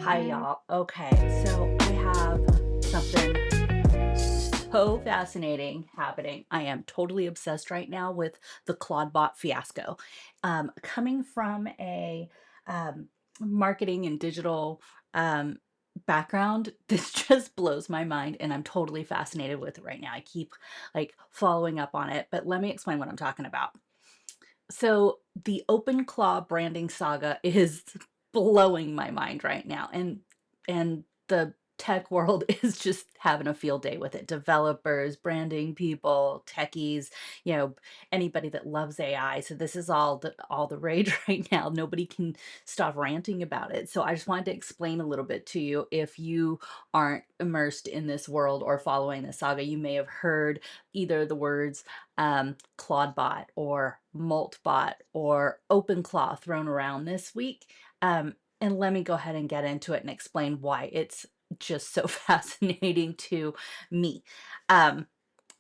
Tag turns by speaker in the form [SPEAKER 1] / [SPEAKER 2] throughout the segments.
[SPEAKER 1] Hi, y'all. Okay, so I have something so fascinating happening. I am totally obsessed right now with the ClawedBot fiasco. Coming from a marketing and digital um, background, this just blows my mind, and I'm totally fascinated with it right now. I keep like following up on it, but let me explain what I'm talking about. So the OpenClaw branding saga is blowing my mind right now, and the tech world is just having a field day with it. Developers, branding people, techies, anybody that loves AI. So this is all the rage right now. Nobody can stop ranting about it. So I just wanted to explain a little bit to you. If you aren't immersed in this world or following the saga, you may have heard either the words ClawedBot or MoltBot or OpenClaw thrown around this week. And let me go ahead and get into it and explain why it's just so fascinating to me. Um,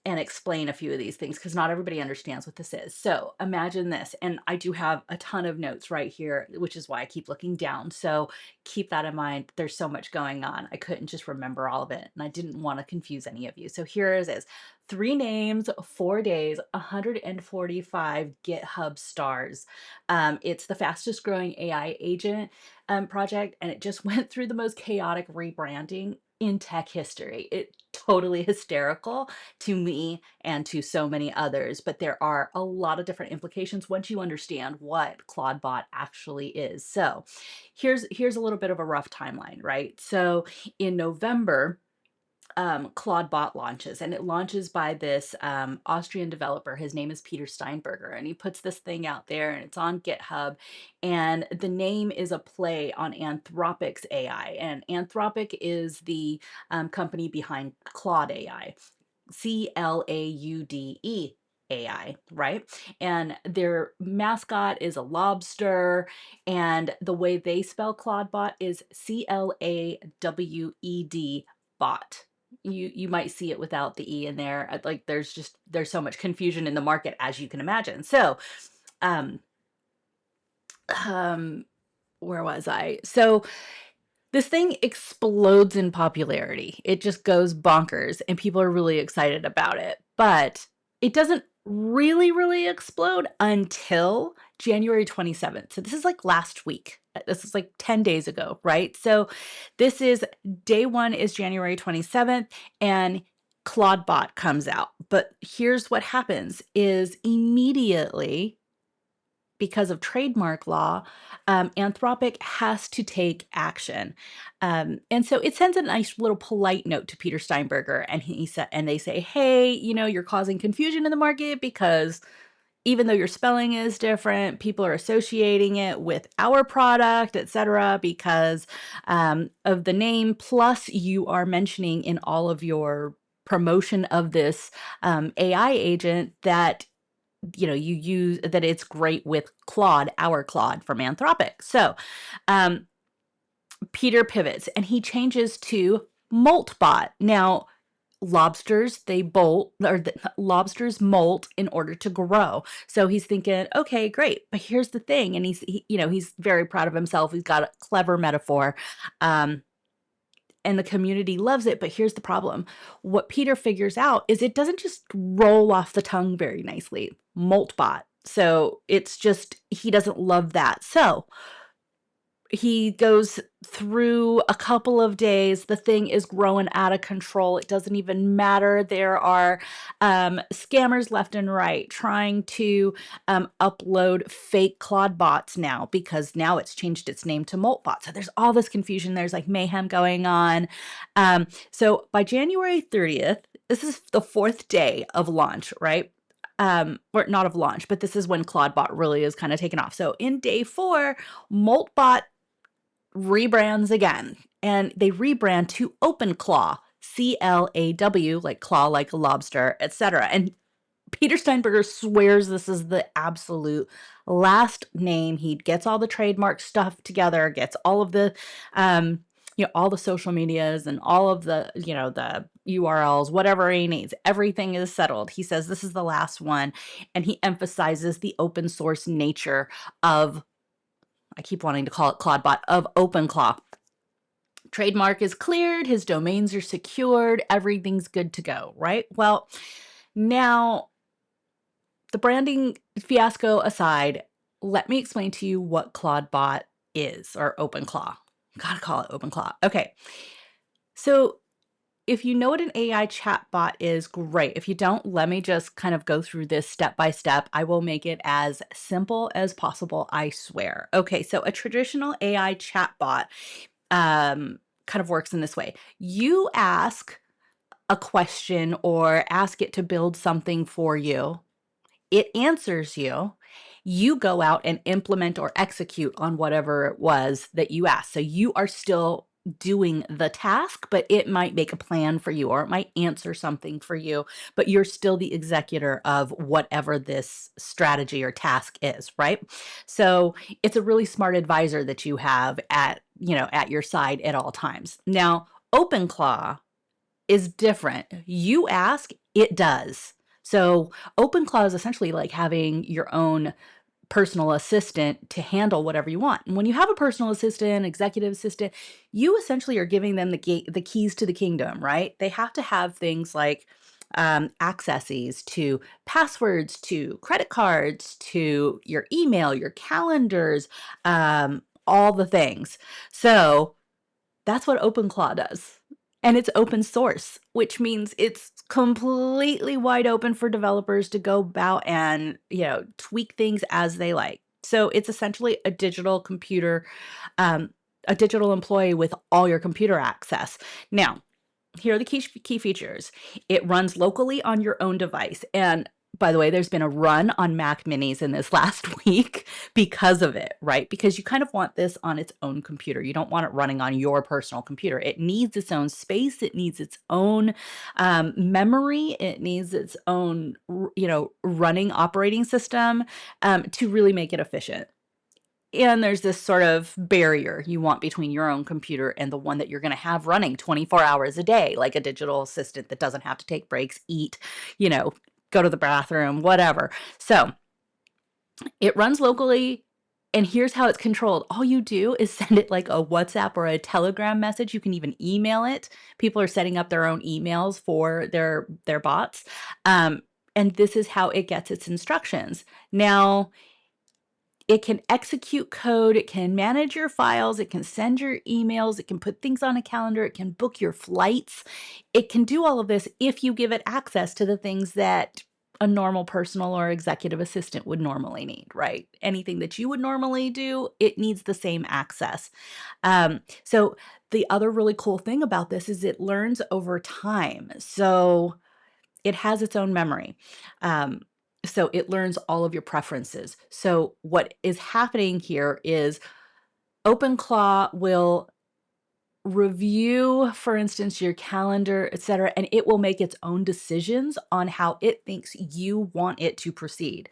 [SPEAKER 1] and explain a few of these things because not everybody understands what this is. So imagine this, and I do have a ton of notes right here, which is why I keep looking down. So keep that in mind. There's so much going on. I couldn't just remember all of it, and I didn't want to confuse any of you. So here it is: 3 names, 4 days, 145 GitHub stars. It's the fastest growing AI agent project, and it just went through the most chaotic rebranding in tech history. It totally hysterical to me and to so many others, but there are a lot of different implications once you understand what ClawedBot actually is. So here's a little bit of a rough timeline, right? So in November, ClawedBot launches, and it launches by this Austrian developer. His name is Peter Steinberger, and he puts this thing out there, and it's on GitHub. And the name is a play on Anthropic's AI, and Anthropic is the company behind Claude AI, CLAUDE. AI, right? And their mascot is a lobster, and the way they spell ClawedBot is CLAWED bot. You might see it without the E in there. Like there's so much confusion in the market, as you can imagine. So um um where was I? So this thing explodes in popularity. It just goes bonkers, and people are really excited about it. But it doesn't really explode until January 27th. So this is like last week. This is like 10 days ago, right? So this is day one is January 27th, and ClawedBot comes out. But here's what happens is immediately, because of trademark law, Anthropic has to take action. And so it sends a nice little polite note to Peter Steinberger, and he said, and they say, "Hey, you're causing confusion in the market because even though your spelling is different, people are associating it with our product, etc., because of the name. Plus, you are mentioning in all of your promotion of this AI agent that you use that it's great with Claude, our Claude from Anthropic." So um, Peter pivots and he changes to MoltBot. Now, lobsters, they bolt, or lobsters molt in order to grow. So he's thinking, okay, great. But here's the thing. And he's very proud of himself. He's got a clever metaphor. Um, and the community loves it. But here's the problem. What Peter figures out is it doesn't just roll off the tongue very nicely. MoltBot. So it's just, he doesn't love that. So he goes through a couple of days. The thing is growing out of control. It doesn't even matter. There are scammers left and right trying to upload fake Claude bots now, because now it's changed its name to MoltBot. So there's all this confusion. There's like mayhem going on. So by January 30th, this is the fourth day of launch, right? Or not of launch, but this is when ClawedBot really is kind of taken off. So in day 4, MoltBot rebrands again, and they rebrand to OpenClaw, CLAW, like claw like a lobster, etc. And Peter Steinberger swears this is the absolute last name. He gets all the trademark stuff together, gets all of the all the social medias and all of the the URLs, whatever he needs. Everything is settled. He says this is the last one, and he emphasizes the open source nature of, I keep wanting to call it ClawedBot, of OpenClaw. Trademark is cleared, his domains are secured, everything's good to go, right? Well, now the branding fiasco aside, let me explain to you what ClawedBot is, or OpenClaw. Gotta call it OpenClaw. Okay. So if you know what an AI chatbot is, great. If you don't, let me just kind of go through this step by step. I will make it as simple as possible, I swear. Okay, so a traditional AI chatbot kind of works in this way. You ask a question or ask it to build something for you. It answers you. You go out and implement or execute on whatever it was that you asked. So you are still doing the task, but it might make a plan for you or it might answer something for you, but you're still the executor of whatever this strategy or task is, right? So it's a really smart advisor that you have at your side at all times. Now, OpenClaw is different. You ask, it does. So OpenClaw is essentially like having your own personal assistant to handle whatever you want. And when you have a personal assistant, executive assistant, you essentially are giving them the keys to the kingdom, right? They have to have things like accesses to passwords, to credit cards, to your email, your calendars, all the things. So that's what OpenClaw does. And it's open source, which means it's completely wide open for developers to go about and, tweak things as they like. So it's essentially a digital computer, a digital employee with all your computer access. Now, here are the key features. It runs locally on your own device. And by the way, there's been a run on Mac minis in this last week because of it, right? Because you kind of want this on its own computer. You don't want it running on your personal computer. It needs its own space. It needs its own memory. It needs its own, running operating system to really make it efficient. And there's this sort of barrier you want between your own computer and the one that you're going to have running 24 hours a day, like a digital assistant that doesn't have to take breaks, eat, go to the bathroom, whatever. So it runs locally. And here's how it's controlled. All you do is send it like a WhatsApp or a Telegram message. You can even email it. People are setting up their own emails for their bots. And this is how it gets its instructions. Now, it can execute code, it can manage your files, it can send your emails, it can put things on a calendar, it can book your flights. It can do all of this if you give it access to the things that a normal personal or executive assistant would normally need, right? Anything that you would normally do, it needs the same access. So the other really cool thing about this is it learns over time. So it has its own memory. So it learns all of your preferences. So what is happening here is OpenClaw will review, for instance, your calendar, etc., and it will make its own decisions on how it thinks you want it to proceed.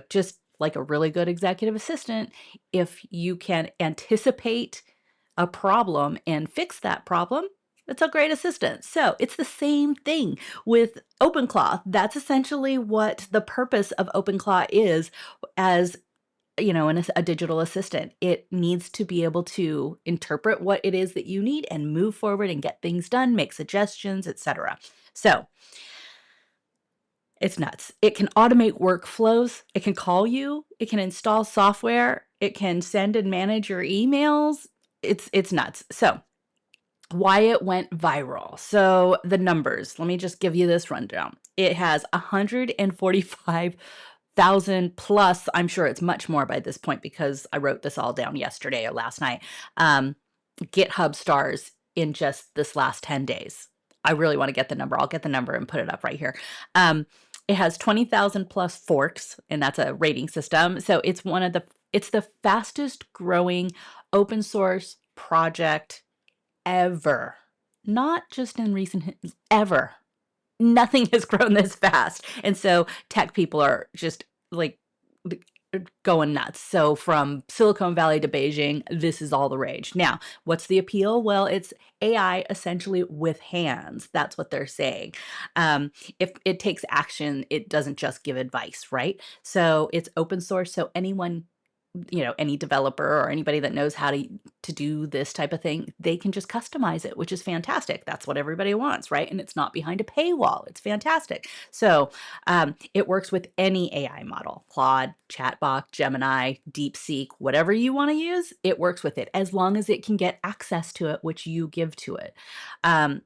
[SPEAKER 1] Just like a really good executive assistant, if you can anticipate a problem and fix that problem, it's a great assistant. So it's the same thing with OpenClaw. That's essentially what the purpose of OpenClaw is as a digital assistant. It needs to be able to interpret what it is that you need and move forward and get things done, make suggestions, etc. So it's nuts. It can automate workflows. It can call you. It can install software. It can send and manage your emails. It's nuts. So why it went viral. So the numbers, let me just give you this rundown. It has 145,000 plus, I'm sure it's much more by this point because I wrote this all down yesterday or last night, GitHub stars in just this last 10 days. I really want to get the number. I'll get the number and put it up right here. It has 20,000 plus forks, and that's a rating system. So it's the fastest growing open source project ever. Not just in recent, ever. Nothing has grown this fast. And so tech people are just like going nuts. So from Silicon Valley to Beijing, this is all the rage. Now, what's the appeal? Well, it's AI essentially with hands. That's what they're saying. If it takes action, it doesn't just give advice, right? So it's open source. So anyone any developer or anybody that knows how to do this type of thing, they can just customize it, which is fantastic. That's what everybody wants, right? And it's not behind a paywall. It's fantastic. So it works with any AI model, Claude, Chatbot, Gemini, DeepSeek, whatever you want to use, it works with it as long as it can get access to it, which you give to it.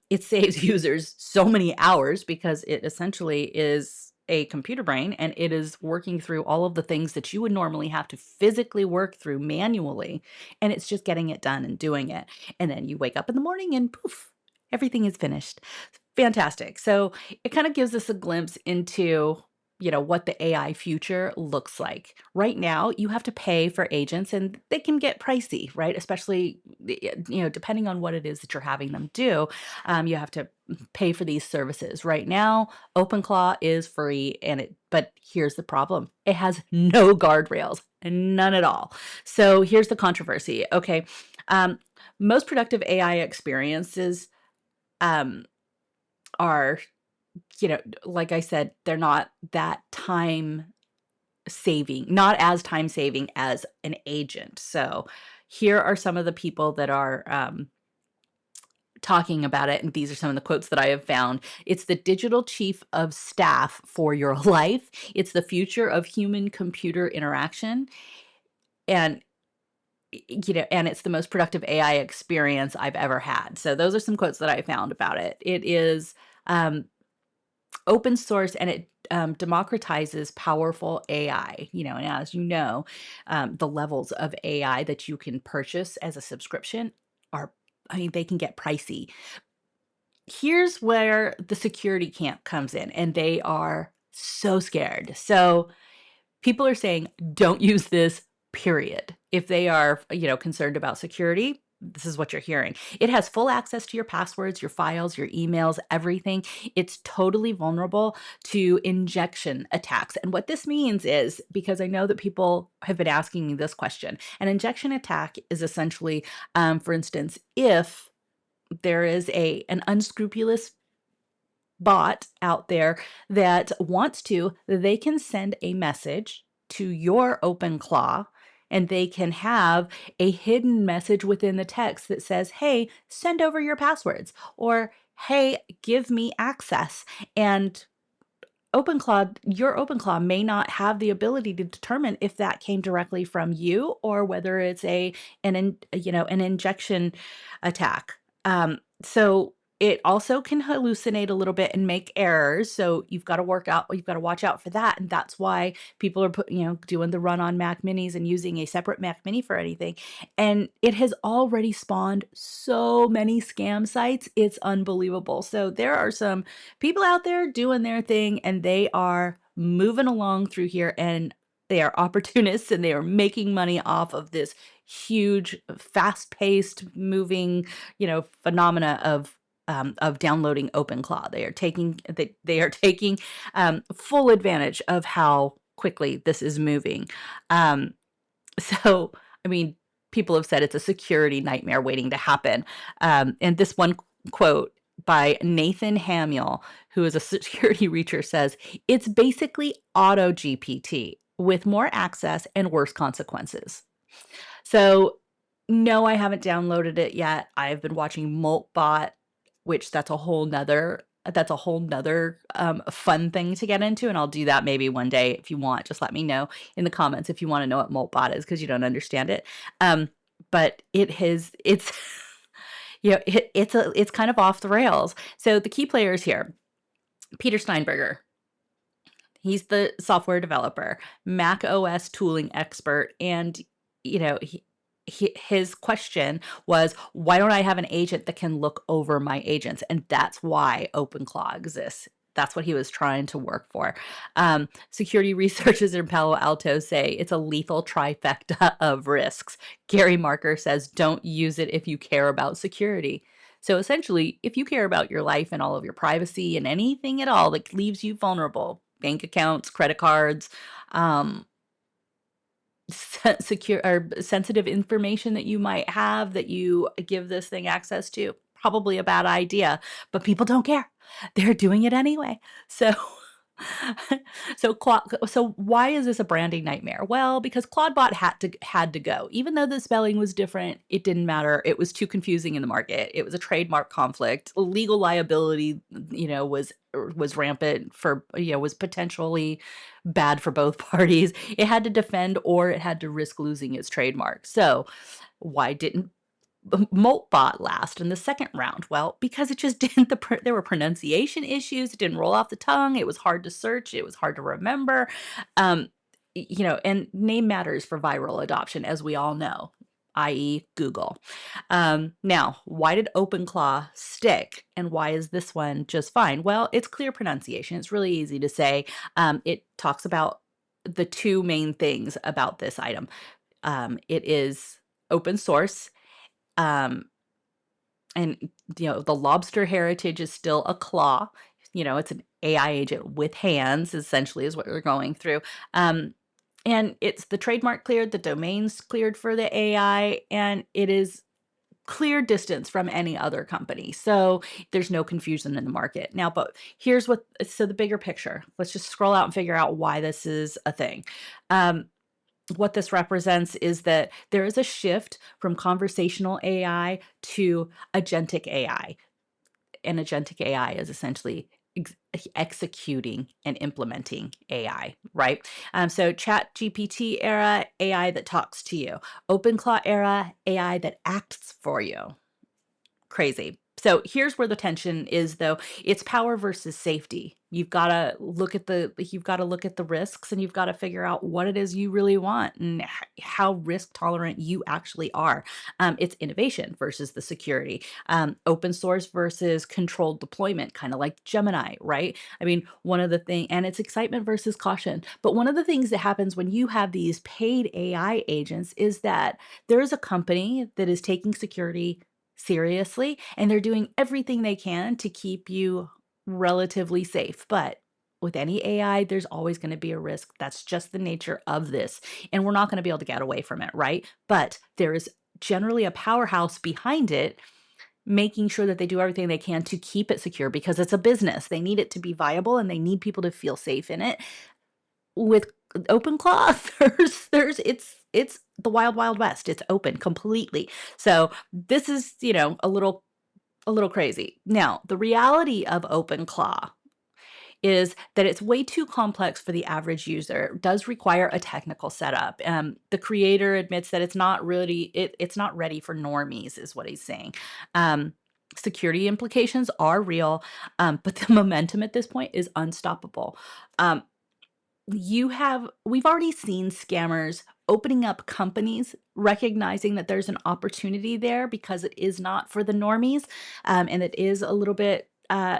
[SPEAKER 1] It saves users so many hours because it essentially is a computer brain and it is working through all of the things that you would normally have to physically work through manually, and it's just getting it done and doing it. And then you wake up in the morning and poof, everything is finished. Fantastic. So it kind of gives us a glimpse into what the AI future looks like. Right now, you have to pay for agents and they can get pricey, right? Especially depending on what it is that you're having them do, you have to pay for these services. Right now, OpenClaw is free but here's the problem. It has no guardrails, none at all. So here's the controversy. Okay. Um, Most productive AI experiences are, like I said, they're not that time saving, not as time saving as an agent. So here are some of the people that are talking about it, and these are some of the quotes that I have found. It's the digital chief of staff for your life. It's the future of human computer interaction. And and it's the most productive AI experience I've ever had. So those are some quotes that I found about it. It is um, open source and it democratizes powerful AI. And as you know, the levels of AI that you can purchase as a subscription are, I mean, they can get pricey. Here's where the security camp comes in, and they are so scared. So people are saying, don't use this, period. If they are, concerned about security, this is what you're hearing. It has full access to your passwords, your files, your emails, everything. It's totally vulnerable to injection attacks. And what this means is, because I know that people have been asking me this question, an injection attack is essentially, for instance, if there is an unscrupulous bot out there that wants to, they can send a message to your OpenClaw and they can have a hidden message within the text that says, hey, send over your passwords, or hey, give me access. And your OpenClaw may not have the ability to determine if that came directly from you or whether it's an injection attack. So it also can hallucinate a little bit and make errors. So you've got to watch out for that. And that's why people are doing the run on Mac Minis and using a separate Mac Mini for anything. And it has already spawned so many scam sites. It's unbelievable. So there are some people out there doing their thing and they are moving along through here, and they are opportunists and they are making money off of this huge, fast-paced moving, phenomena of downloading OpenClaw. They are taking full advantage of how quickly this is moving. So, I mean, people have said it's a security nightmare waiting to happen. And this one quote by Nathan Hamill, who is a security researcher, says, it's basically auto GPT with more access and worse consequences. So, no, I haven't downloaded it yet. I've been watching MoltBot, which that's a whole nother fun thing to get into, and I'll do that maybe one day if you want. Just let me know in the comments if you want to know what MoltBot is because you don't understand it. But it's it's kind of off the rails. So the key players here: Peter Steinberger. He's the software developer, Mac OS tooling expert, and his question was, why don't I have an agent that can look over my agents? And that's why OpenClaw exists. That's what he was trying to work for. Security researchers in Palo Alto say it's a lethal trifecta of risks. Gary Marker says, don't use it if you care about security. So essentially, if you care about your life and all of your privacy and anything at all that leaves you vulnerable, bank accounts, credit cards, secure or sensitive information that you might have that you give this thing access to, probably a bad idea, but people don't care. They're doing it anyway. So So why is this a branding nightmare? Well, because ClawedBot had to go. Even though the spelling was different, it didn't matter. It was too confusing in the market. It was a trademark conflict. Legal liability, was rampant was potentially bad for both parties. It had to defend or it had to risk losing its trademark. So why didn't MoltBot last in the second round? Well, because it just didn't there were pronunciation issues, it didn't roll off the tongue, it was hard to search, it was hard to remember. Um, and name matters for viral adoption, as we all know, i.e. Google. Now, why did OpenClaw stick and why is this one just fine? Well, it's clear pronunciation. It's really easy to say. It talks about the two main things about this item. It is open source, um, and the lobster heritage is still a claw. It's an AI agent with hands, essentially, is what we're going through. And it's the trademark cleared, the domain's cleared for the AI, and it is clear distance from any other company. So there's no confusion in the market. Now, but so the bigger picture, let's just scroll out and figure out why this is a thing. What this represents is that there is a shift from conversational AI to agentic AI. And agentic AI is essentially executing and implementing AI, right? So Chat GPT era, AI that talks to you. OpenClaw era, AI that acts for you. Crazy. So here's where the tension is, though. It's power versus safety. You've got to look at the risks, and you've got to figure out what it is you really want and how risk tolerant you actually are. It's innovation versus the security. Open source versus controlled deployment, kind of like Gemini, right? I mean, and it's excitement versus caution. But one of the things that happens when you have these paid AI agents is that there is a company that is taking security seriously, and they're doing everything they can to keep you relatively safe. But with any AI, there's always going to be a risk. That's just the nature of this. And we're not going to be able to get away from it, right? But there is generally a powerhouse behind it, making sure that they do everything they can to keep it secure because it's a business. They need it to be viable and they need people to feel safe in it. With OpenClaw, it's the wild west. It's open completely. So this is, a little crazy. Now, the reality of OpenClaw is that it's way too complex for the average user. It does require a technical setup. The creator admits that it's not ready for normies, is what he's saying. Security implications are real, but the momentum at this point is unstoppable. Um, we've already seen scammers opening up companies, recognizing that there's an opportunity there because it is not for the normies, and it is a little bit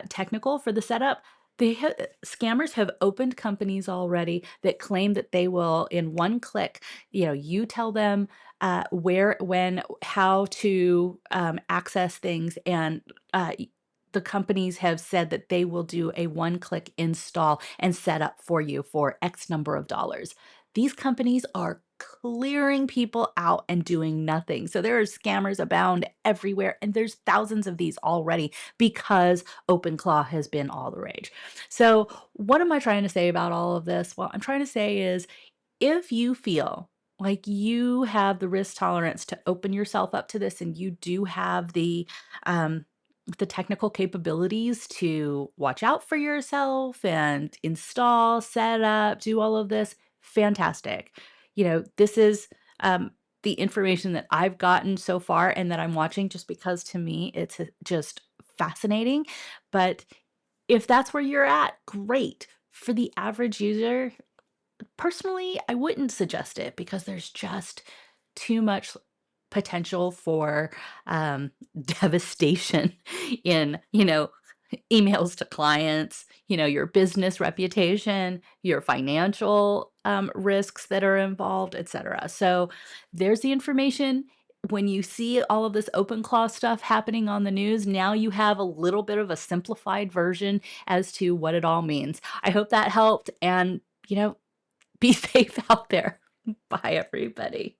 [SPEAKER 1] technical for the setup. Scammers have opened companies already that claim that they will, in one click, you tell them where, when, how to access things, and the companies have said that they will do a one-click install and set up for you for X number of dollars. These companies are clearing people out and doing nothing. So there are scammers abound everywhere, and there's thousands of these already because OpenClaw has been all the rage. So what am I trying to say about all of this? Well, I'm trying to say is if you feel like you have the risk tolerance to open yourself up to this and you do have the technical capabilities to watch out for yourself and install, set up, do all of this, fantastic. This is the information that I've gotten so far and that I'm watching just because to me it's just fascinating. But if that's where you're at, great. For the average user, personally, I wouldn't suggest it because there's just too much potential for devastation in, emails to clients, your business reputation, your financial risks that are involved, etc. So there's the information. When you see all of this OpenClaw stuff happening on the news, now you have a little bit of a simplified version as to what it all means. I hope that helped, and be safe out there. Bye, everybody.